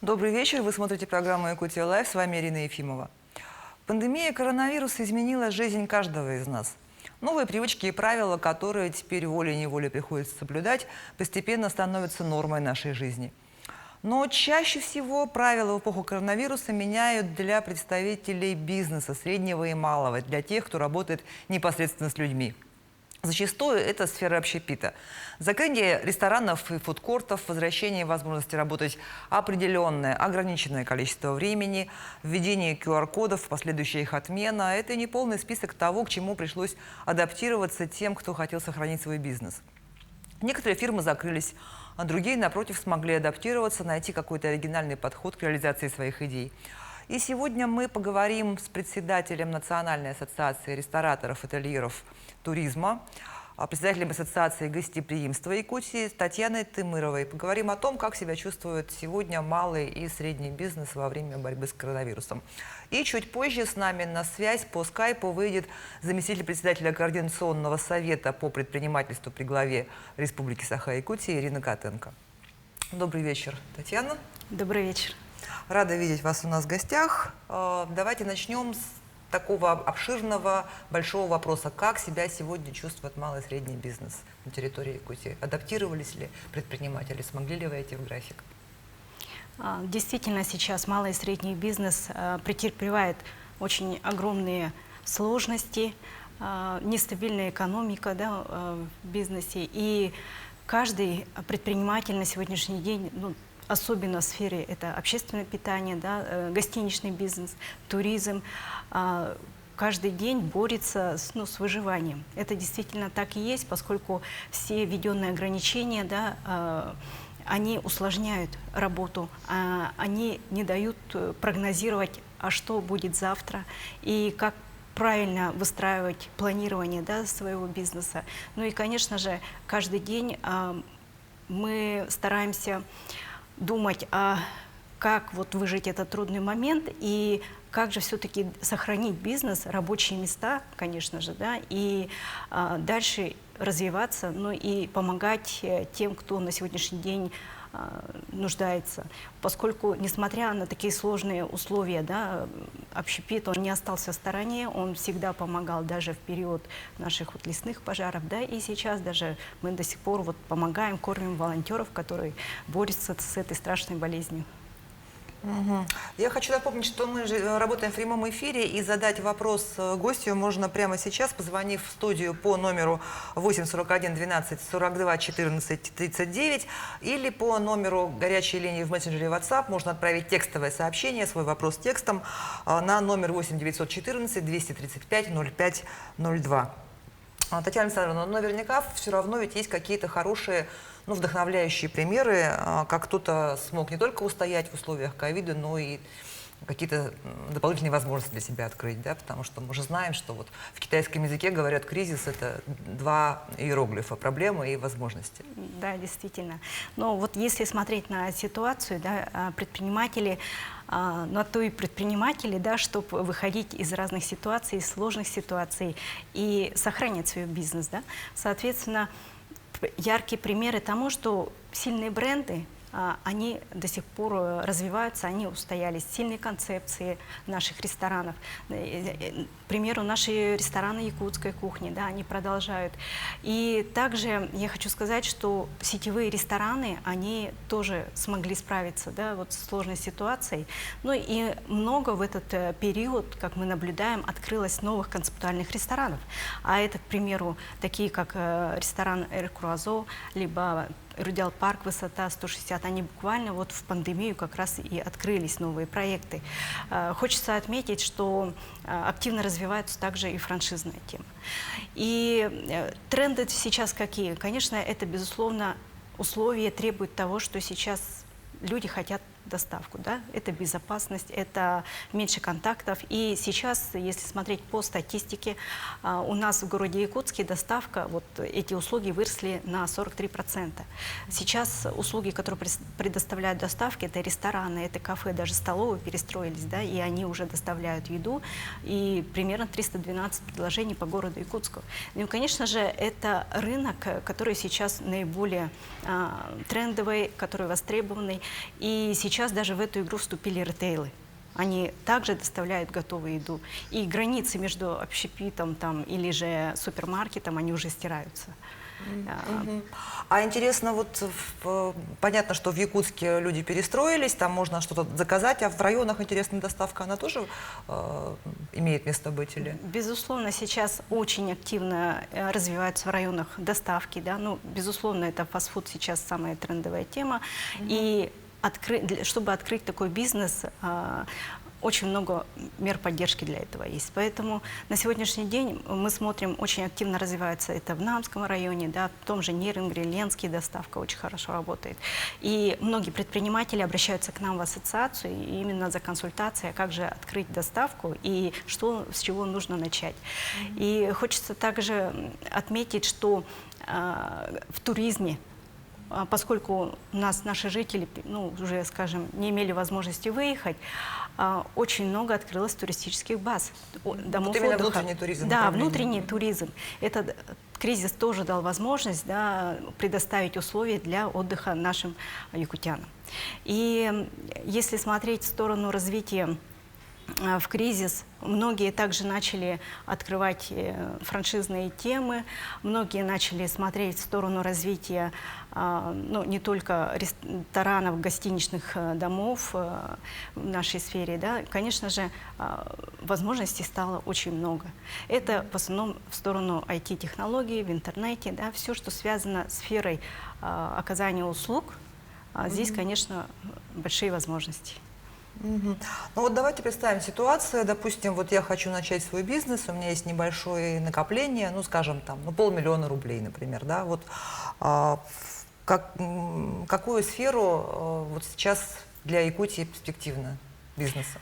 Добрый вечер. Вы смотрите программу «Якутия Лайв». С вами Ирина Ефимова. Пандемия коронавируса изменила жизнь каждого из нас. Новые привычки и правила, которые теперь волей-неволей приходится соблюдать, постепенно становятся нормой нашей жизни. Но чаще всего правила в эпоху коронавируса меняют для представителей бизнеса, среднего и малого, для тех, кто работает непосредственно с людьми. Зачастую это сфера общепита. Закрытие ресторанов и фудкортов, возвращение возможности работать определенное, ограниченное количество времени, введение QR-кодов, последующая их отмена – это не полный список того, к чему пришлось адаптироваться тем, кто хотел сохранить свой бизнес. Некоторые фирмы закрылись, а другие, напротив, смогли адаптироваться, найти какой-то оригинальный подход к реализации своих идей. И сегодня мы поговорим с председателем Национальной ассоциации рестораторов, ательеров туризма, председателем Ассоциации гостеприимства Якутии Татьяной Тымыровой. Поговорим о том, как себя чувствует сегодня малый и средний бизнес во время борьбы с коронавирусом. И чуть позже с нами на связь по скайпу выйдет заместитель председателя Координационного совета по предпринимательству при главе Республики Саха-Якутия Ирина Котенко. Добрый вечер, Татьяна. Добрый вечер. Рада видеть вас у нас в гостях. Давайте начнем с такого обширного, большого вопроса. Как себя сегодня чувствует малый и средний бизнес на территории Якутии? Адаптировались ли предприниматели? Смогли ли войти в график? Действительно, сейчас малый и средний бизнес претерпевает очень огромные сложности, нестабильная экономика, в бизнесе. И каждый предприниматель на сегодняшний день, особенно в сфере это общественное питание, гостиничный бизнес, туризм, каждый день борется с выживанием. Это действительно так и есть, поскольку все введенные ограничения, они усложняют работу, они не дают прогнозировать, а что будет завтра и как правильно выстраивать планирование своего бизнеса. Ну и, конечно же, каждый день мы стараемся думать, как выжить этот трудный момент и как же все-таки сохранить бизнес, рабочие места, конечно же, и дальше развиваться, и помогать тем, кто на сегодняшний день нуждается. Поскольку, несмотря на такие сложные условия, общепит, он не остался в стороне, он всегда помогал даже в период наших лесных пожаров, и сейчас даже мы до сих пор помогаем, кормим волонтеров, которые борются с этой страшной болезнью. Я хочу напомнить, что мы же работаем в прямом эфире, и задать вопрос гостю можно прямо сейчас, позвонив в студию по номеру 841 12 42 14 39 или по номеру горячей линии в мессенджере WhatsApp. Можно отправить текстовое сообщение, свой вопрос текстом на номер 8 914 235 05 02. Татьяна Александровна, наверняка все равно ведь есть какие-то хорошие, вдохновляющие примеры, как кто-то смог не только устоять в условиях ковида, но и какие-то дополнительные возможности для себя открыть, потому что мы же знаем, что в китайском языке говорят, кризис – это два иероглифа – проблемы и возможности. Да, действительно. Но если смотреть на ситуацию, предприниматели, на то и предприниматели, чтобы выходить из разных ситуаций, из сложных ситуаций и сохранять свой бизнес, соответственно, яркие примеры тому, что сильные бренды, они до сих пор развиваются, они устоялись. Сильные концепции наших ресторанов. К примеру, наши рестораны якутской кухни, они продолжают. И также я хочу сказать, что сетевые рестораны, они тоже смогли справиться с сложной ситуацией. И много в этот период, как мы наблюдаем, открылось новых концептуальных ресторанов. А это, к примеру, такие как ресторан «Эр Круазо», либо Рудел Парк, высота 160, они буквально в пандемию как раз и открылись новые проекты. Хочется отметить, что активно развиваются также и франшизная тема. И тренды сейчас какие? Конечно, это, безусловно, условия требуют того, что сейчас люди хотят доставку, это безопасность, это меньше контактов. И сейчас, если смотреть по статистике, у нас в городе Якутске доставка, эти услуги выросли на 43%. Сейчас услуги, которые предоставляют доставки, это рестораны, это кафе, даже столовые перестроились, и они уже доставляют еду, и примерно 312 предложений по городу Якутску. Ну, конечно же, это рынок, который сейчас наиболее трендовый, который востребованный, и сейчас сейчас даже в эту игру вступили ритейлы. Они также доставляют готовую еду. И границы между общепитом там, или же супермаркетом, они уже стираются. А интересно, вот понятно, что в Якутске люди перестроились, там можно что-то заказать, а в районах, интересно, доставка, она тоже имеет место быть или? Безусловно, сейчас очень активно развиваются в районах доставки. Да? Ну, безусловно, это фастфуд сейчас самая трендовая тема. И чтобы открыть такой бизнес, очень много мер поддержки для этого есть. Поэтому на сегодняшний день мы смотрим, очень активно развивается это в Намском районе, да, в том же Нерингре, Ленске доставка очень хорошо работает. И многие предприниматели обращаются к нам в ассоциацию именно за консультацией, как же открыть доставку и с чего нужно начать. И хочется также отметить, что в туризме, поскольку у нас наши жители, ну, уже, скажем, не имели возможности выехать, очень много открылось туристических баз, домов вот именно отдыха. Внутренний туризм. Да, внутренний туризм. Этот кризис тоже дал возможность, да, предоставить условия для отдыха нашим якутянам. И если смотреть в сторону развития в кризис, многие также начали открывать франшизные темы, многие начали смотреть в сторону развития ну, не только ресторанов, гостиничных домов в нашей сфере. Да. Конечно же, возможностей стало очень много. Это в основном в сторону IT-технологий, в интернете, да, все, что связано с сферой оказания услуг. Здесь, конечно, большие возможности. Ну вот давайте представим ситуацию, допустим, вот я хочу начать свой бизнес, у меня есть небольшое накопление, ну скажем там, ну, 500 000 рублей, например, да, вот какую сферу вот сейчас для Якутии перспективна бизнеса?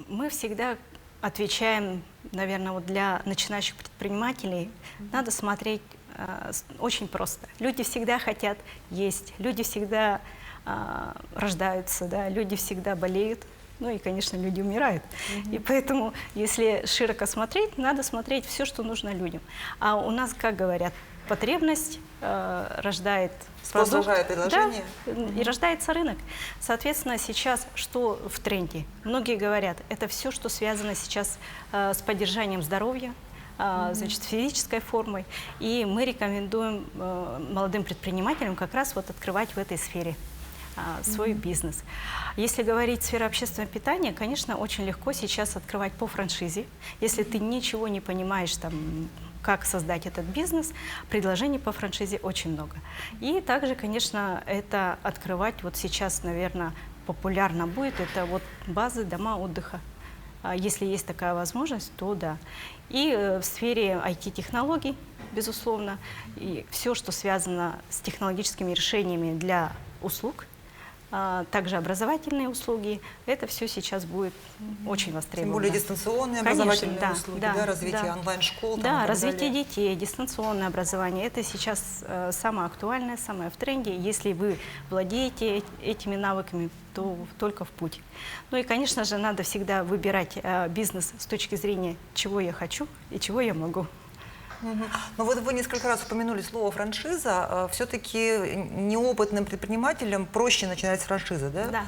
Мы всегда отвечаем, наверное, вот для начинающих предпринимателей, надо смотреть очень просто. Люди всегда хотят есть, люди всегда рождаются, да, люди всегда болеют, ну и, конечно, люди умирают. И поэтому, если широко смотреть, надо смотреть все, что нужно людям. А у нас, как говорят, потребность рождает спрос, продукт, рождает предложение. да, и рождается рынок. Соответственно, сейчас что в тренде? Многие говорят, это все, что связано сейчас с поддержанием здоровья, значит, физической формой. И мы рекомендуем молодым предпринимателям как раз вот открывать в этой сфере свой бизнес. Если говорить сфера общественного питания, конечно, очень легко сейчас открывать по франшизе. Если ты ничего не понимаешь, там, как создать этот бизнес, предложений по франшизе очень много. И также, конечно, это открывать, вот сейчас, наверное, популярно будет, это вот базы, дома отдыха. Если есть такая возможность, то да. И в сфере IT-технологий, безусловно, и все, что связано с технологическими решениями для услуг, также образовательные услуги, это все сейчас будет очень востребовано. Тем более дистанционные образовательные услуги, да, развитие онлайн-школ. Да, развитие детей, дистанционное образование. Это сейчас самое актуальное, самое в тренде. Если вы владеете этими навыками, то только в путь. Ну и, конечно же, надо всегда выбирать бизнес с точки зрения, чего я хочу и чего я могу. Но вот вы несколько раз упомянули слово франшиза. Все-таки неопытным предпринимателям проще начинать с франшизы, да? Да.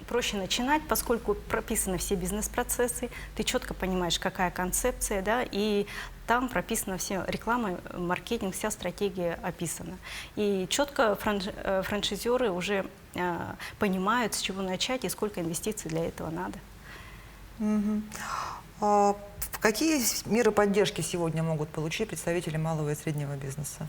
Проще начинать, поскольку прописаны все бизнес-процессы, ты четко понимаешь, какая концепция, да, и там прописана вся реклама, маркетинг, вся стратегия описана. И четко франшизеры уже понимают, с чего начать и сколько инвестиций для этого надо. Какие меры поддержки сегодня могут получить представители малого и среднего бизнеса?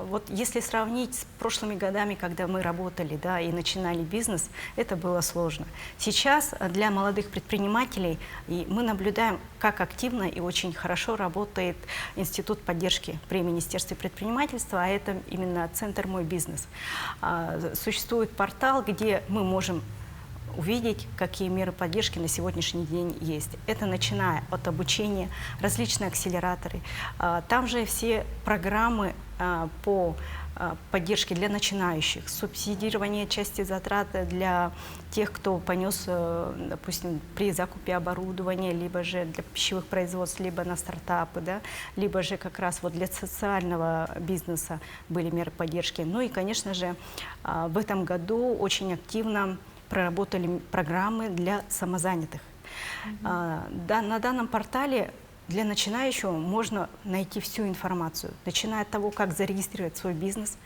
Вот если сравнить с прошлыми годами, когда мы работали, да, и начинали бизнес, это было сложно. Сейчас для молодых предпринимателей мы наблюдаем, как активно и очень хорошо работает институт поддержки при Министерстве предпринимательства, а это именно центр «Мой бизнес». Существует портал, где мы можем увидеть, какие меры поддержки на сегодняшний день есть. Это начиная от обучения, различные акселераторы. Там же все программы по поддержки для начинающих, субсидирование части затрат для тех, кто понес, допустим, при закупе оборудования, либо же для пищевых производств, либо на стартапы, да, либо же как раз вот для социального бизнеса были меры поддержки. Ну и, конечно же, в этом году очень активно проработали программы для самозанятых. Да, на данном портале для начинающего можно найти всю информацию, начиная от того, как зарегистрировать свой бизнес,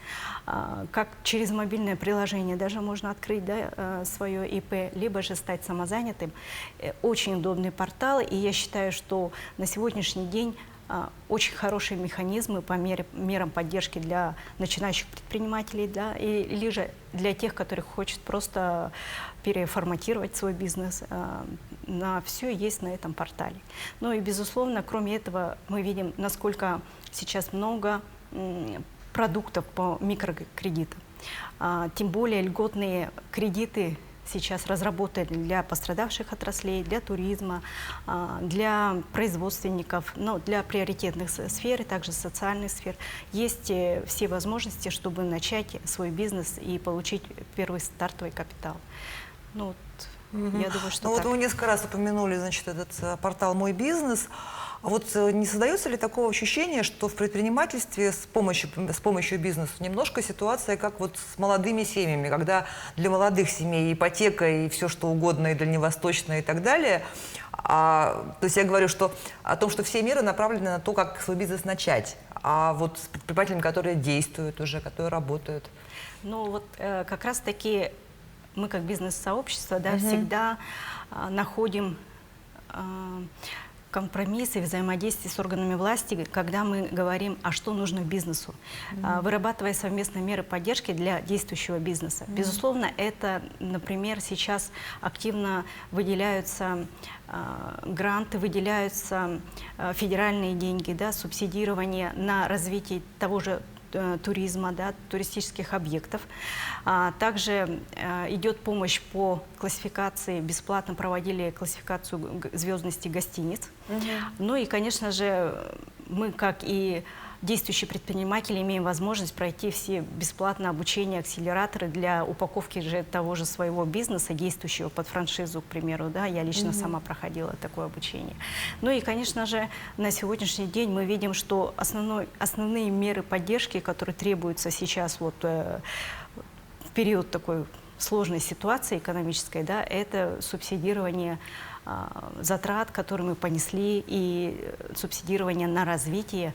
как через мобильное приложение даже можно открыть, да, свое ИП, либо же стать самозанятым. Очень удобный портал, и я считаю, что на сегодняшний день очень хорошие механизмы по мерам поддержки для начинающих предпринимателей, да, или же для тех, которые хотят просто переформатировать свой бизнес. На все есть на этом портале. Ну и, безусловно, кроме этого, мы видим, насколько сейчас много продуктов по микрокредитам. Тем более льготные кредиты сейчас разработаны для пострадавших отраслей, для туризма, для производственников, но для приоритетных сфер и также социальных сфер. Есть все возможности, чтобы начать свой бизнес и получить первый стартовый капитал. Ну, вот, я думаю, что вот вы несколько раз упомянули, значит, этот портал «Мой бизнес». А вот не создается ли такого ощущения, что в предпринимательстве с помощью бизнеса немножко ситуация как вот с молодыми семьями, когда для молодых семей ипотека и все что угодно, и дальневосточное и так далее. То есть я говорю о том, что все меры направлены на то, как свой бизнес начать. А вот с предпринимателями, которые действуют уже, которые работают. Ну вот как раз-таки мы как бизнес-сообщество, да, всегда находим компромиссы, взаимодействие с органами власти, когда мы говорим, а что нужно бизнесу, вырабатывая совместные меры поддержки для действующего бизнеса. Безусловно, это, например, сейчас активно выделяются гранты, выделяются федеральные деньги, да, субсидирование на развитие того же туризма, да, туристических объектов. Также идет помощь по классификации, бесплатно проводили классификацию звездности гостиниц. Ну и, конечно же, мы, как и действующие предприниматели, имеем возможность пройти все бесплатное обучение, акселераторы для упаковки же того же своего бизнеса, действующего под франшизу, к примеру. Да, я лично сама проходила такое обучение. Ну и, конечно же, на сегодняшний день мы видим, что основные меры поддержки, которые требуются сейчас вот, в период такой сложной ситуации экономической, да, это субсидирование затрат, которые мы понесли, и субсидирование на развитие,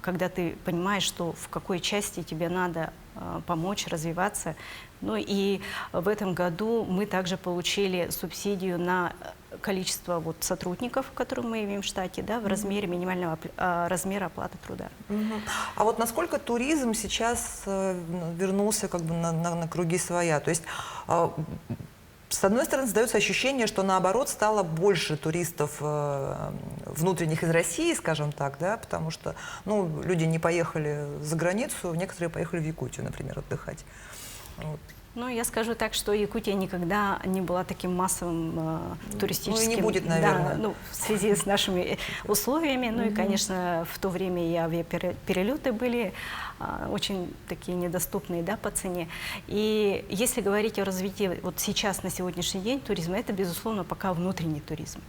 когда ты понимаешь, что в какой части тебе надо помочь развиваться. Ну и в этом году мы также получили субсидию на количество вот сотрудников, которые мы имеем в штате, да, в размере минимального размера оплаты труда. А вот насколько туризм сейчас вернулся как бы на круги своя? То есть с одной стороны, создается ощущение, что наоборот стало больше туристов внутренних из России, скажем так, да, потому что ну, люди не поехали за границу, некоторые поехали в Якутию, например, отдыхать. Вот. Ну, я скажу так, что Якутия никогда не была таким массовым туристическим... Ну, и не будет, наверное. Да, ну, в связи с нашими условиями. Ну, и, конечно, в то время и авиаперелеты были очень такие недоступные, да, по цене. И если говорить о развитии вот сейчас, на сегодняшний день, туризма, это, безусловно, пока внутренний туризм.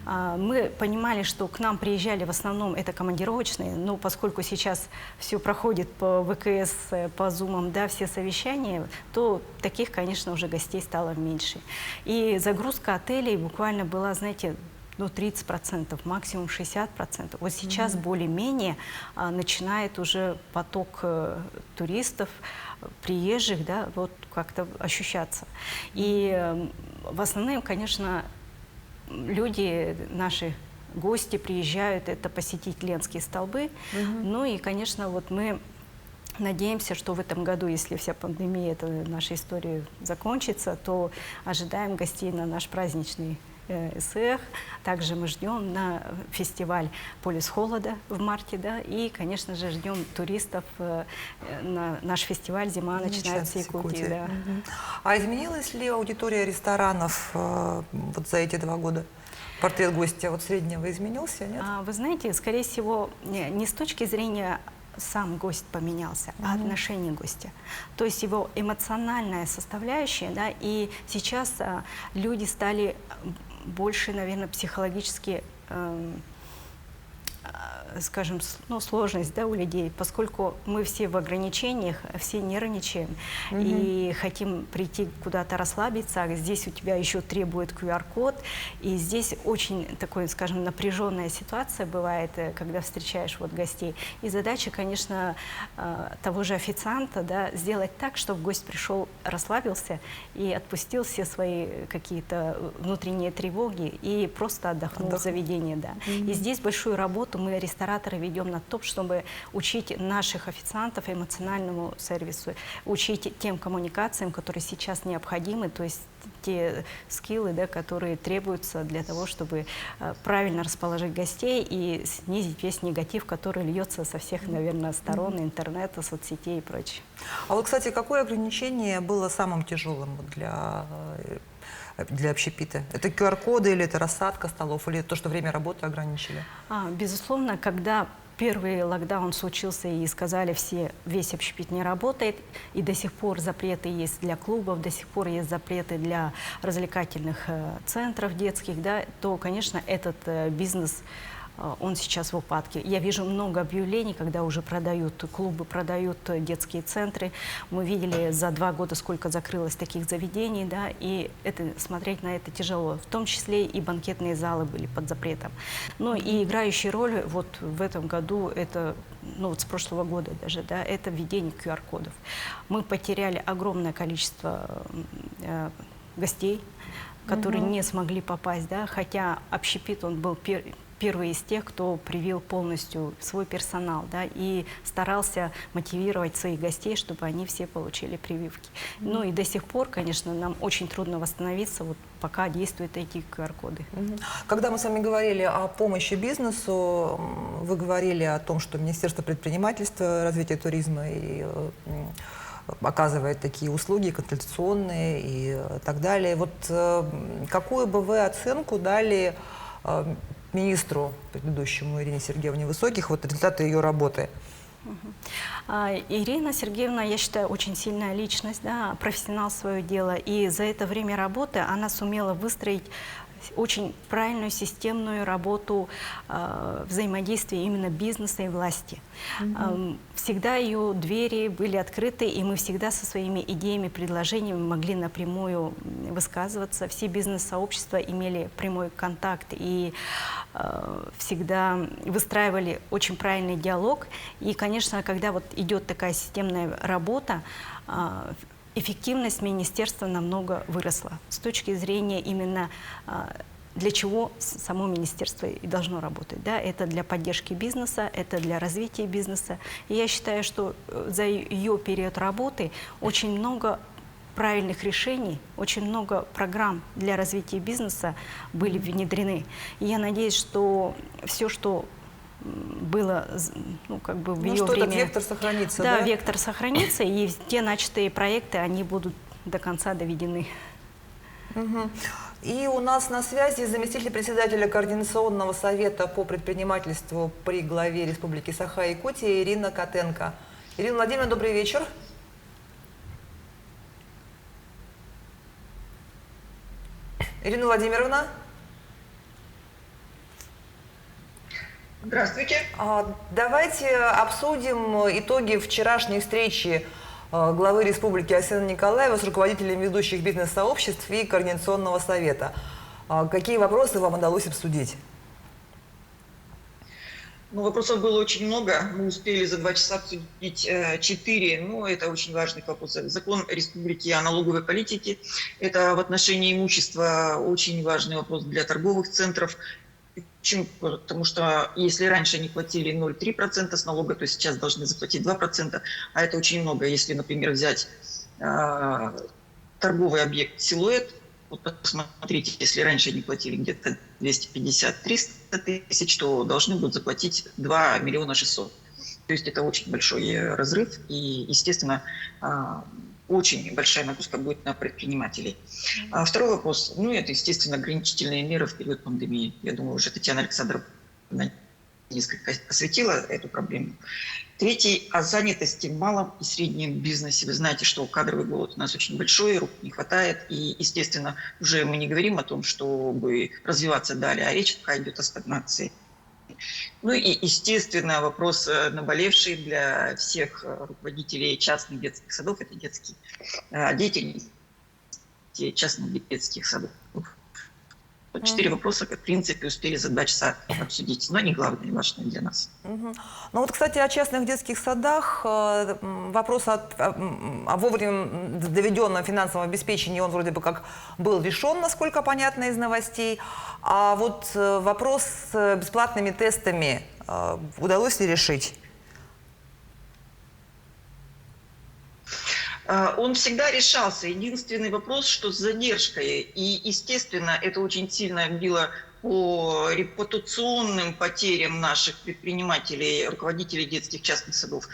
Мы понимали, что к нам приезжали в основном это командировочные, но поскольку сейчас все проходит по ВКС, по Зумам, да, все совещания, то таких, конечно, уже гостей стало меньше. И загрузка отелей буквально была, знаете, ну, 30%, максимум 60%. Вот сейчас более-менее начинает уже поток туристов, приезжих, да, вот как-то ощущаться. И в основном, конечно, люди, наши гости приезжают, это посетить Ленские столбы. Ну и, конечно, вот мы надеемся, что в этом году, если вся пандемия, эта наша история закончится, то ожидаем гостей на наш праздничный СЭХ. Также мы ждем на фестиваль «Полюс холода» в марте, да, и, конечно же, ждем туристов на наш фестиваль «Зима начинается в Якутии». Да. А изменилась ли аудитория ресторанов вот за эти 2 года? Портрет гостя вот среднего изменился, нет? Вы знаете, скорее всего, не с точки зрения сам гость поменялся, а отношение гостя. То есть его эмоциональная составляющая, да, и сейчас люди стали больше, наверное, психологически, скажем, ну, сложность, да, у людей, поскольку мы все в ограничениях, все нервничаем и хотим прийти куда-то расслабиться, а здесь у тебя еще требует QR-код, и здесь очень такой, скажем, напряженная ситуация бывает, когда встречаешь вот гостей. И задача, конечно, того же официанта, да, сделать так, чтобы гость пришел, расслабился и отпустил все свои какие-то внутренние тревоги и просто отдохнул в заведении, да. И здесь большую работу мы, рестораторы, ведем на то, чтобы учить наших официантов эмоциональному сервису, учить тем коммуникациям, которые сейчас необходимы, то есть те скиллы, да, которые требуются для того, чтобы правильно расположить гостей и снизить весь негатив, который льется со всех, наверное, сторон, интернета, соцсетей и прочее. А вот, кстати, какое ограничение было самым тяжелым для общепита? Это QR-коды или это рассадка столов, или то, что время работы ограничили? Безусловно, когда первый локдаун случился и сказали все, весь общепит не работает, и до сих пор запреты есть для клубов, до сих пор есть запреты для развлекательных центров детских, да, то, конечно, этот бизнес, он сейчас в упадке. Я вижу много объявлений, когда уже продают клубы, продают детские центры. Мы видели за 2 года, сколько закрылось таких заведений, да, и смотреть на это тяжело. В том числе и банкетные залы были под запретом. Ну и играющая роль вот в этом году, это, ну вот с прошлого года даже, да, это введение QR-кодов. Мы потеряли огромное количество гостей, которые не смогли попасть, да, хотя общепит, он был первый из тех, кто привил полностью свой персонал, да, и старался мотивировать своих гостей, чтобы они все получили прививки. Ну и до сих пор, конечно, нам очень трудно восстановиться, вот пока действуют эти QR-коды. Когда мы с вами говорили о помощи бизнесу, вы говорили о том, что Министерство предпринимательства, развития туризма и оказывает такие услуги консультационные и так далее. Вот какую бы вы оценку дали министру предыдущему Ирине Сергеевне Высоких, вот результаты ее работы? Ирина Сергеевна, я считаю, очень сильная личность, да, профессионал свое дело, и за это время работы она сумела выстроить очень правильную системную работу взаимодействия именно бизнеса и власти. Всегда ее двери были открыты, и мы всегда со своими идеями, предложениями могли напрямую высказываться. Все бизнес-сообщества имели прямой контакт и всегда выстраивали очень правильный диалог. И, конечно, когда вот идет такая системная работа, эффективность министерства намного выросла с точки зрения именно для чего само министерство и должно работать. Да? Это для поддержки бизнеса, это для развития бизнеса. И я считаю, что за ее период работы очень много правильных решений, очень много программ для развития бизнеса были внедрены. И я надеюсь, что все, что было, ну, как бы в ее время... этот вектор сохранится, да? Да, вектор сохранится, и те начатые проекты, они будут до конца доведены. И у нас на связи заместитель председателя Координационного совета по предпринимательству при главе Республики Саха-Якутия Ирина Котенко. Ирина Владимировна, добрый вечер. Ирина Владимировна. Здравствуйте. Давайте обсудим итоги вчерашней встречи главы Республики Арсена Николаева с руководителями ведущих бизнес-сообществ и Координационного совета. Какие вопросы вам удалось обсудить? Ну, вопросов было очень много. Мы успели за 2 часа обсудить 4, но это очень важный вопрос. Закон Республики о налоговой политике. Это в отношении имущества очень важный вопрос для торговых центров. Почему? Потому что если раньше они платили 0,3% с налога, то сейчас должны заплатить 2%, а это очень много. Если, например, взять торговый объект «Силуэт», вот посмотрите, если раньше они платили где-то 250-300 тысяч, то должны будут заплатить 2 600 000. То есть это очень большой разрыв, и, естественно, очень большая нагрузка будет на предпринимателей. Второй вопрос, ну это, естественно, ограничительные меры в период пандемии. Я думаю, уже Татьяна Александровна несколько осветила эту проблему. Третий – о занятости в малом и среднем бизнесе. Вы знаете, что кадровый голод у нас очень большой, рук не хватает. И, естественно, уже мы не говорим о том, чтобы развиваться далее, а речь пока идет о стагнации. Ну и, естественно, вопрос наболевший для всех руководителей частных детских садов – это детские деятельность частных детских садов. 4 вопроса, в принципе, успели за 2 часа обсудить, но не главные, важные для нас. Ну вот, кстати, о частных детских садах. Вопрос о вовремя доведенном финансовом обеспечении, он вроде бы как был решен, насколько понятно из новостей. А вот вопрос с бесплатными тестами удалось ли решить? Он всегда решался. Единственный вопрос, что с задержкой. И, естественно, это очень сильно било по репутационным потерям наших предпринимателей, руководителей детских частных садов.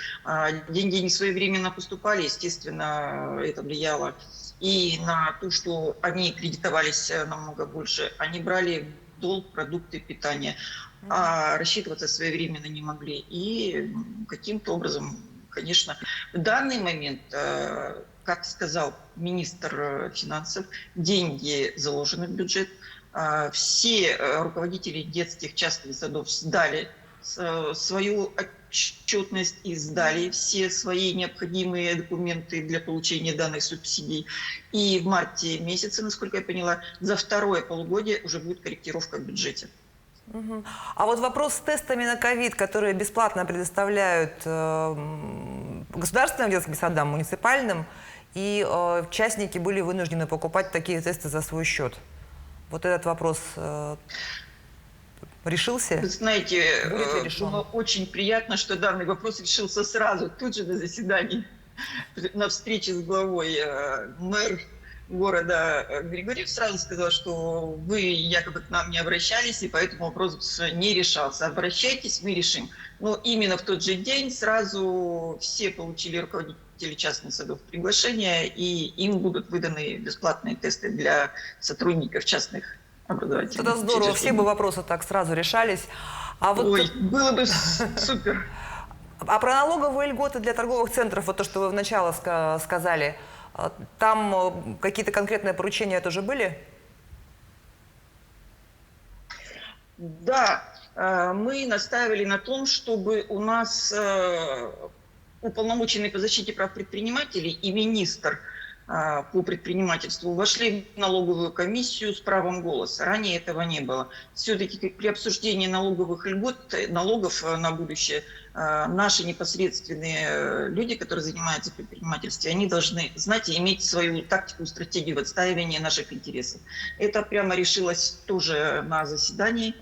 Деньги не своевременно поступали, естественно, это влияло и на то, что они кредитовались намного больше. Они брали в долг продукты питания, а рассчитываться своевременно не могли. И каким-то образом, конечно, в данный момент, как сказал министр финансов, деньги заложены в бюджет. Все руководители детских частных садов сдали свою отчетность и сдали все свои необходимые документы для получения данных субсидий. И в марте месяце, насколько я поняла, за второе полугодие уже будет корректировка в бюджете. А вот вопрос с тестами на ковид, которые бесплатно предоставляют государственным детским садам, муниципальным, и частники были вынуждены покупать такие тесты за свой счет. Вот этот вопрос решился? Вы знаете, Будет ли решен? было очень приятно, что данный вопрос решился сразу, тут же на заседании, на встрече с главой. Мэр города Григорьев сразу сказал, что вы якобы к нам не обращались, и поэтому вопрос не решался. Обращайтесь, мы решим. Но именно в тот же день сразу все получили, руководители частных садов, приглашение, и им будут выданы бесплатные тесты для сотрудников частных образовательных Это здорово, учреждений. все бы вопросы так сразу решались. А вот Ой, было бы супер. А про налоговые льготы для торговых центров, вот то, что вы вначале сказали, там какие-то конкретные поручения тоже были? Да, мы настаивали на том, чтобы у нас уполномоченный по защите прав предпринимателей и министр по предпринимательству вошли в налоговую комиссию с правом голоса. Ранее этого не было. Все-таки при обсуждении налоговых льгот, налогов на будущее, наши непосредственные люди, которые занимаются предпринимательством, они должны знать и иметь свою тактику, стратегию в отстаивании наших интересов. Это прямо решилось тоже на заседании,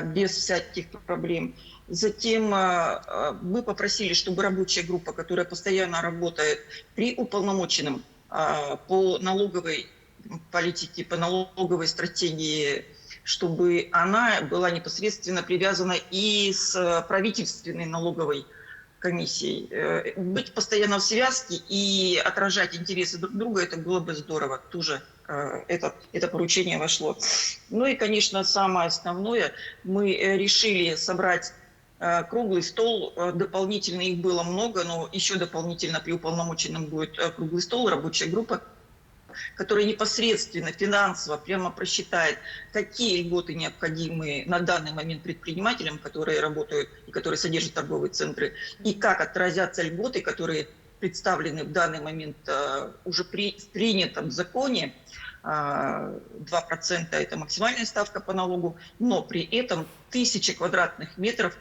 без всяких проблем. Затем мы попросили, чтобы рабочая группа, которая постоянно работает при уполномоченном по налоговой политике, по налоговой стратегии, чтобы она была непосредственно привязана и с правительственной налоговой комиссией. Быть постоянно в связке и отражать интересы друг друга, это было бы здорово. Тоже это поручение вошло. Ну и, конечно, самое основное, мы решили собрать круглый стол, дополнительно их было много, но еще дополнительно при уполномоченном будет круглый стол, рабочая группа, которая непосредственно финансово прямо просчитает, какие льготы необходимы на данный момент предпринимателям, которые работают и которые содержат торговые центры, и как отразятся льготы, которые представлены в данный момент уже в принятом законе. 2% – это максимальная ставка по налогу, но при этом 1000 квадратных метров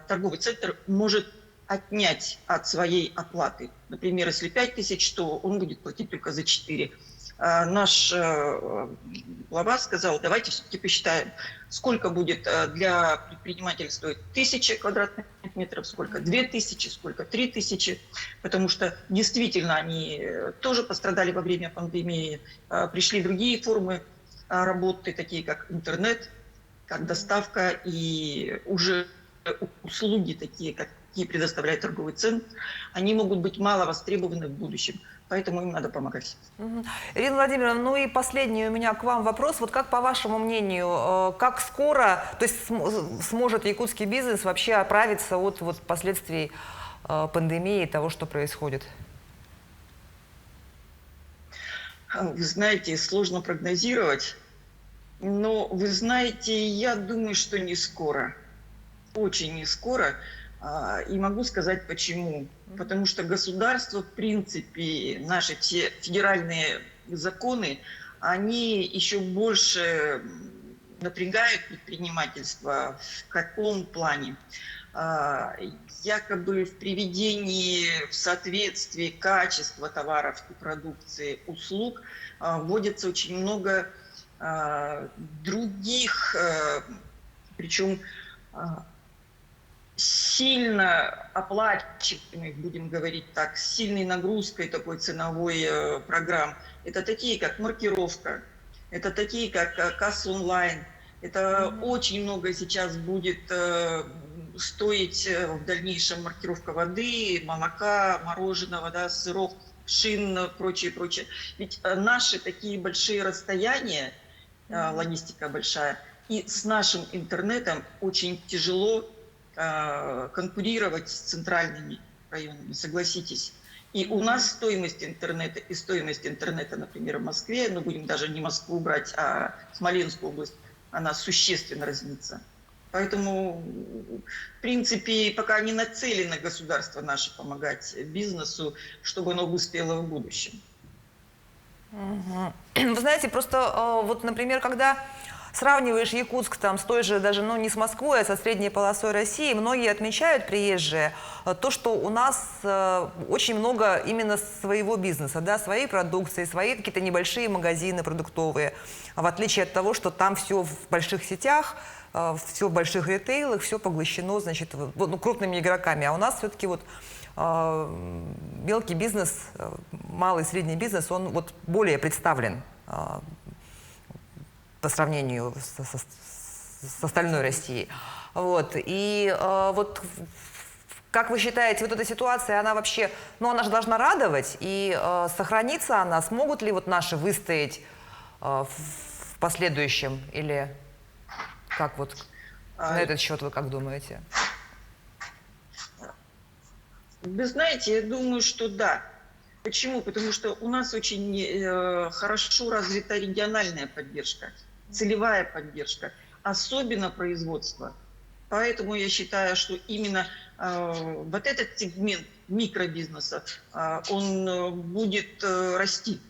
торговый центр может отнять от своей оплаты. Например, если 5000, то он будет платить только за 4. Наш глава сказал, давайте все-таки посчитаем, сколько будет для предпринимателя стоить 1000 квадратных метров, сколько 2000, сколько 3000, потому что действительно они тоже пострадали во время пандемии, пришли другие формы работы, такие как интернет, как доставка и уже услуги такие, какие предоставляет торговый центр, они могут быть мало востребованы в будущем. Поэтому им надо помогать. Ирина Владимировна, ну и последний у меня к вам вопрос. Вот как, по вашему мнению, как скоро, то есть сможет якутский бизнес вообще оправиться от последствий пандемии и того, что происходит? Вы знаете, сложно прогнозировать, но вы знаете, я думаю, что не скоро. Очень не скоро. И могу сказать почему. Потому что государство, в принципе, наши те федеральные законы, они еще больше напрягают предпринимательство. В каком плане? Якобы в приведении в соответствии качества товаров и продукции, услуг вводится очень много других, причем сильно оплачиваемых, будем говорить так, с сильной нагрузкой такой ценовой программ. Это такие, как маркировка, это такие, как касса онлайн. Это очень много сейчас будет стоить в дальнейшем маркировка воды, молока, мороженого, да, сыров, шин, прочее, прочее. Ведь наши такие большие расстояния, логистика большая, и с нашим интернетом очень тяжело конкурировать с центральными районами, согласитесь. И у нас стоимость интернета и стоимость интернета, например, в Москве, ну будем даже не Москву брать, а Смоленскую область, она существенно разнится. Поэтому, в принципе, пока не нацелено государство наше помогать бизнесу, чтобы оно выспело в будущем. Вы знаете, просто вот, например, когда сравниваешь Якутск там с той же, даже, ну, не с Москвой, а со средней полосой России, многие отмечают, приезжие, то, что у нас очень много именно своего бизнеса, да, своей продукции, свои какие-то небольшие магазины продуктовые, в отличие от того, что там все в больших сетях, все в больших ритейлах, все поглощено, значит, ну, крупными игроками. А у нас все-таки вот мелкий бизнес, малый и средний бизнес, он вот более представлен по сравнению с остальной Россией. Вот. И вот как вы считаете, вот эта ситуация, она вообще, ну, она же должна радовать, и сохранится она, смогут ли вот наши выстоять в последующем, или как вот на этот счет вы как думаете? Вы знаете, я думаю, что да. Почему? Потому что у нас очень хорошо развита региональная поддержка, целевая поддержка, особенно производство. Поэтому я считаю, что именно вот этот сегмент микробизнеса, он будет расти.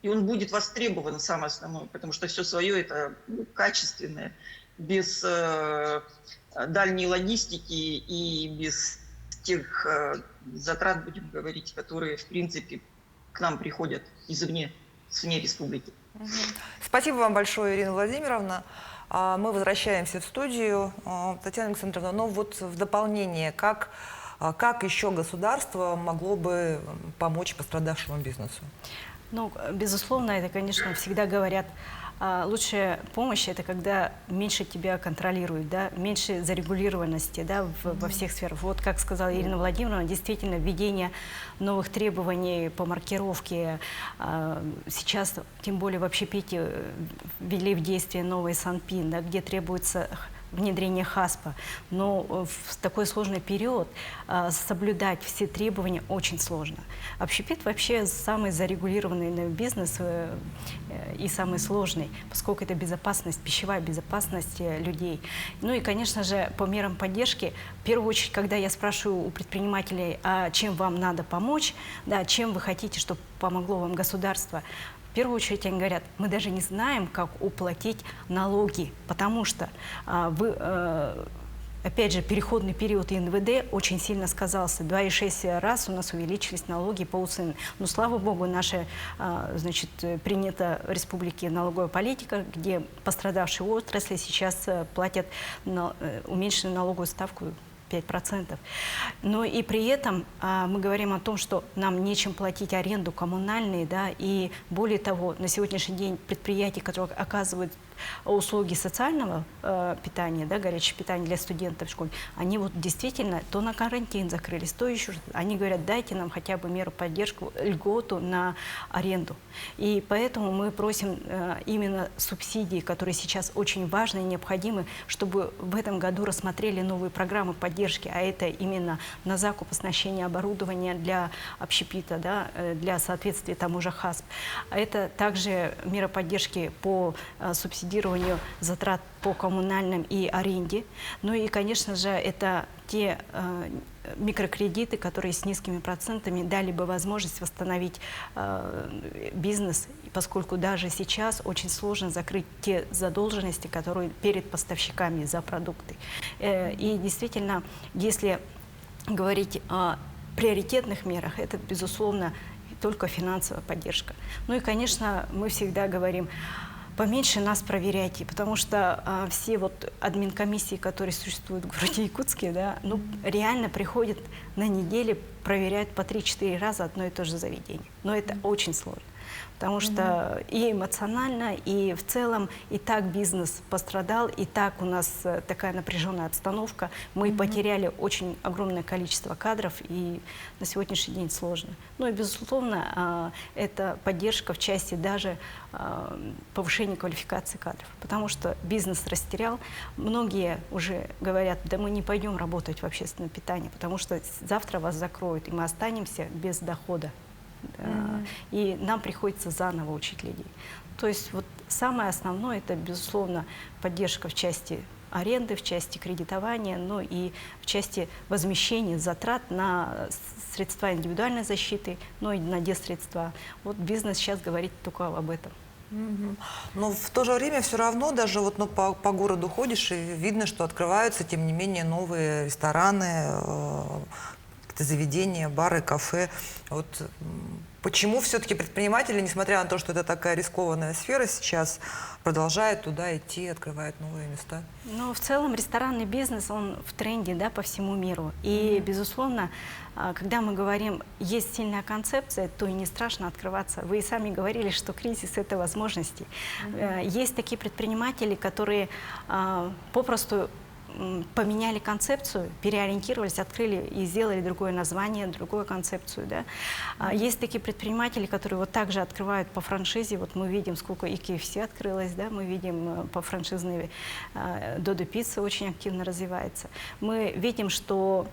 И он будет востребован, самое основное, потому что все свое это качественное, без дальней логистики и без тех затрат, будем говорить, которые, в принципе, к нам приходят извне, вне республики. Спасибо вам большое, Ирина Владимировна. Мы возвращаемся в студию. Татьяна Александровна, но вот в дополнение, как еще государство могло бы помочь пострадавшему бизнесу? Ну, безусловно, это, конечно, всегда говорят, лучшая помощь – это когда меньше тебя контролируют, да, меньше зарегулированности, да, во всех сферах. Вот, как сказала Ирина Владимировна, действительно, введение новых требований по маркировке. Сейчас, тем более в общепите, ввели в действие новый СанПин, да, где требуется внедрение ХАСПа. Но в такой сложный период соблюдать все требования очень сложно. Общепит вообще самый зарегулированный бизнес и самый сложный, поскольку это безопасность, пищевая безопасность людей. Ну и, конечно же, по мерам поддержки, в первую очередь, когда я спрашиваю у предпринимателей, а чем вам надо помочь, да, чем вы хотите, чтобы помогло вам государство, в первую очередь они говорят, мы даже не знаем, как уплатить налоги, потому что опять же, переходный период НВД очень сильно сказался. 2,6 раз у нас увеличились налоги по УСН. Но, слава богу, наша, значит, принята в республике налоговая политика, где пострадавшие отрасли сейчас платят уменьшенную налоговую ставку 5%. Но и при этом мы говорим о том, что нам нечем платить аренду коммунальные, да, и более того, на сегодняшний день предприятия, которые оказывают услуги социального питания, да, горячее питание для студентов в школе, они вот действительно то на карантин закрылись, то еще что-то. Они говорят, дайте нам хотя бы меру поддержки, льготу на аренду. И поэтому мы просим именно субсидии, которые сейчас очень важны и необходимы, чтобы в этом году рассмотрели новые программы поддержки, а это именно на закуп, оснащение оборудования для общепита, да, для соответствия тому же ХАСП. Это также мера поддержки по субсидированию затрат по коммунальным и аренде. Ну и, конечно же, это те микрокредиты, которые с низкими процентами дали бы возможность восстановить бизнес, поскольку даже сейчас очень сложно закрыть те задолженности, которые перед поставщиками за продукты. И действительно, если говорить о приоритетных мерах, это, безусловно, только финансовая поддержка. Ну и, конечно, мы всегда говорим, поменьше нас проверяйте, потому что все вот админкомиссии, которые существуют в городе Якутске, да, ну, реально приходят на неделе, проверяют по 3-4 раза одно и то же заведение. Но это очень сложно. Потому что и эмоционально, и в целом и так бизнес пострадал, и так у нас такая напряженная обстановка. Мы потеряли очень огромное количество кадров, и на сегодняшний день сложно. Ну и, безусловно, это поддержка в части даже повышения квалификации кадров. Потому что бизнес растерял. Многие уже говорят, да мы не пойдем работать в общественном питании, потому что завтра вас закроют, и мы останемся без дохода. И нам приходится заново учить людей. То есть вот самое основное – это, безусловно, поддержка в части аренды, в части кредитования, ну и в части возмещения затрат на средства индивидуальной защиты, ну и на десредства. Вот бизнес сейчас говорит только об этом. Но в то же время все равно даже вот, ну, по городу ходишь, и видно, что открываются, тем не менее, новые рестораны, заведения, бары, кафе. Вот почему все-таки предприниматели, несмотря на то, что это такая рискованная сфера сейчас, продолжают туда идти, открывают новые места? Ну, в целом ресторанный бизнес, он в тренде, да, по всему миру. И, безусловно, когда мы говорим, есть сильная концепция, то и не страшно открываться. Вы и сами говорили, что кризис – это возможности. Есть такие предприниматели, которые попросту поменяли концепцию, переориентировались, открыли и сделали другое название, другую концепцию. Да? Есть такие предприниматели, которые вот также открывают по франшизе. Вот мы видим, сколько и KFC открылось, да? Мы видим по франшизной Додо Пицца очень активно развивается. Мы видим, что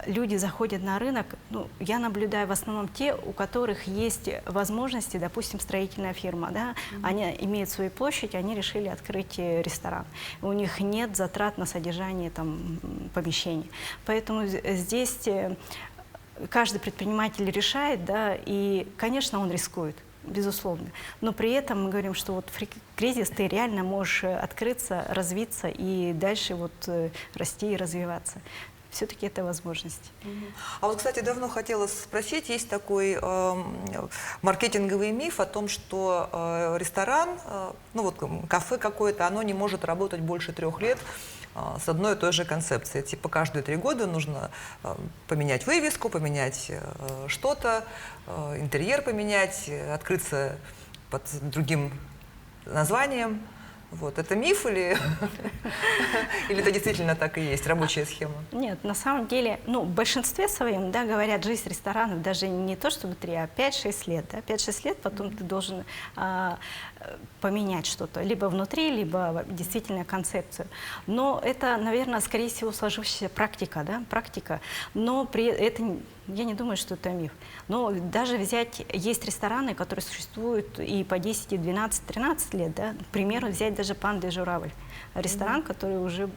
люди заходят на рынок, ну, я наблюдаю в основном те, у которых есть возможности, допустим, строительная фирма, да, они имеют свою площадь, они решили открыть ресторан. У них нет затрат на содержание там помещений. Поэтому здесь каждый предприниматель решает, да, и, конечно, он рискует. Безусловно. Но при этом мы говорим, что вот в кризис ты реально можешь открыться, развиться и дальше вот расти и развиваться. Все-таки это возможность. А вот, кстати, давно хотела спросить, есть такой маркетинговый миф о том, что ресторан, ну вот кафе какое-то, оно не может работать больше 3 лет с одной и той же концепцией. Типа каждые 3 года нужно поменять вывеску, поменять что-то, интерьер поменять, открыться под другим названием. Вот. Это миф или это действительно так и есть, рабочая схема? Нет, на самом деле, ну, в большинстве своем, да, говорят, жизнь ресторанов даже не то, чтобы 3, а 5-6 лет. Да? 5-6 лет потом ты должен поменять что-то, либо внутри, либо действительно концепцию. Но это, наверное, скорее всего, сложившаяся практика, да, практика. Но при этом я не думаю, что это миф. Но даже взять, есть рестораны, которые существуют и по 10, и 12, 13 лет, да. К примеру, взять даже «Панда и журавль». Ресторан, который уже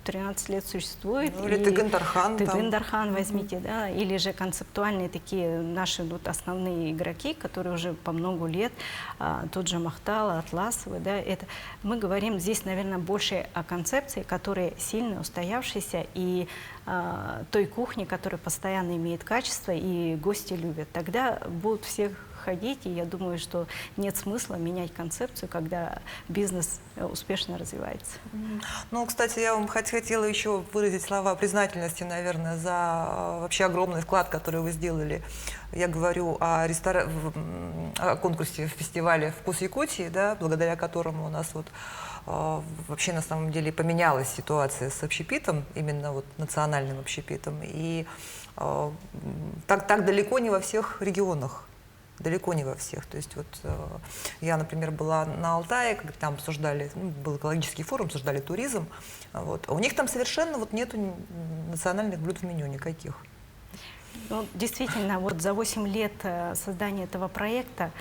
13 лет существует. Ну, или Тыгын-Дархан. Тыгын-Дархан возьмите, да, или же концептуальные такие наши вот основные игроки, которые уже по много лет, тот же Махтал, Атласовый, да, это мы говорим здесь, наверное, больше о концепции, которая сильно устоявшаяся, и той кухни, которая постоянно имеет качество, и гости любят. Тогда будут всех ходить, и я думаю, что нет смысла менять концепцию, когда бизнес успешно развивается. Ну, кстати, я вам хотела еще выразить слова признательности, наверное, за вообще огромный вклад, который вы сделали. Я говорю о конкурсе, фестивале «Вкус Якутии», да, благодаря которому у нас вот вообще на самом деле поменялась ситуация с общепитом, именно вот национальным общепитом. И так далеко не во всех регионах. Далеко не во всех. То есть вот я, например, была на Алтае, когда там обсуждали, был экологический форум, обсуждали туризм. Вот. А у них там совершенно вот нету национальных блюд в меню никаких. Ну, действительно, вот за 8 лет создания этого проекта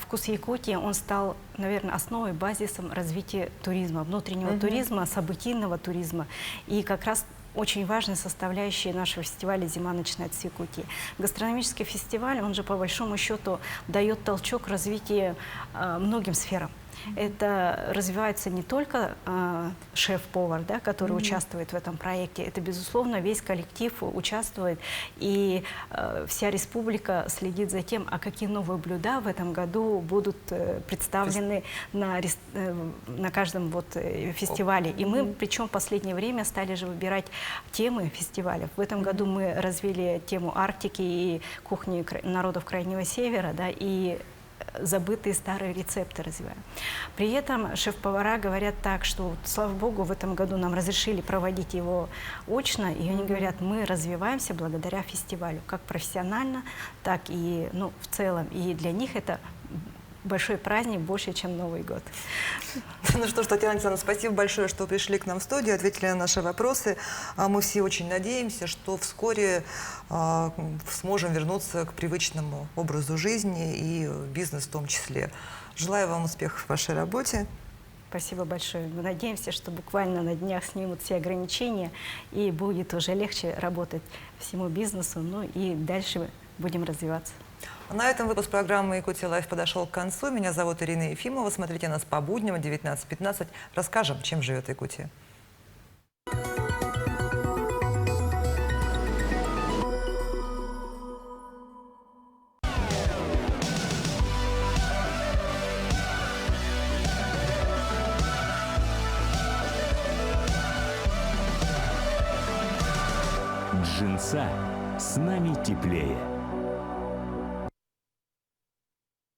«Вкус Якутии» он стал, наверное, основой, базисом развития туризма, внутреннего туризма, событийного туризма. И как раз очень важной составляющей нашего фестиваля «Зима начинается с Якутии». Гастрономический фестиваль, он же по большому счету дает толчок развитию многим сферам. Это развивается не только шеф-повар, да, который участвует в этом проекте, это, безусловно, весь коллектив участвует, и вся республика следит за тем, а какие новые блюда в этом году будут представлены на каждом вот фестивале. И мы, причем в последнее время, стали же выбирать темы фестиваля. В этом году мы развили тему Арктики и кухни народов Крайнего Севера, да, и забытые старые рецепты развиваем. При этом шеф-повара говорят так, что, вот, слава богу, в этом году нам разрешили проводить его очно, и они говорят, мы развиваемся благодаря фестивалю, как профессионально, так и в целом. И для них это большой праздник, больше, чем Новый год. Ну что ж, Татьяна Александровна, спасибо большое, что пришли к нам в студию, ответили на наши вопросы. Мы все очень надеемся, что вскоре сможем вернуться к привычному образу жизни и бизнес в том числе. Желаю вам успехов в вашей работе. Спасибо большое. Мы надеемся, что буквально на днях снимут все ограничения, и будет уже легче работать всему бизнесу, и дальше будем развиваться. На этом выпуск программы «Якутия Лайф» подошел к концу. Меня зовут Ирина Ефимова. Смотрите нас по будням 19:15. Расскажем, чем живет Якутия. Джинса с нами теплее.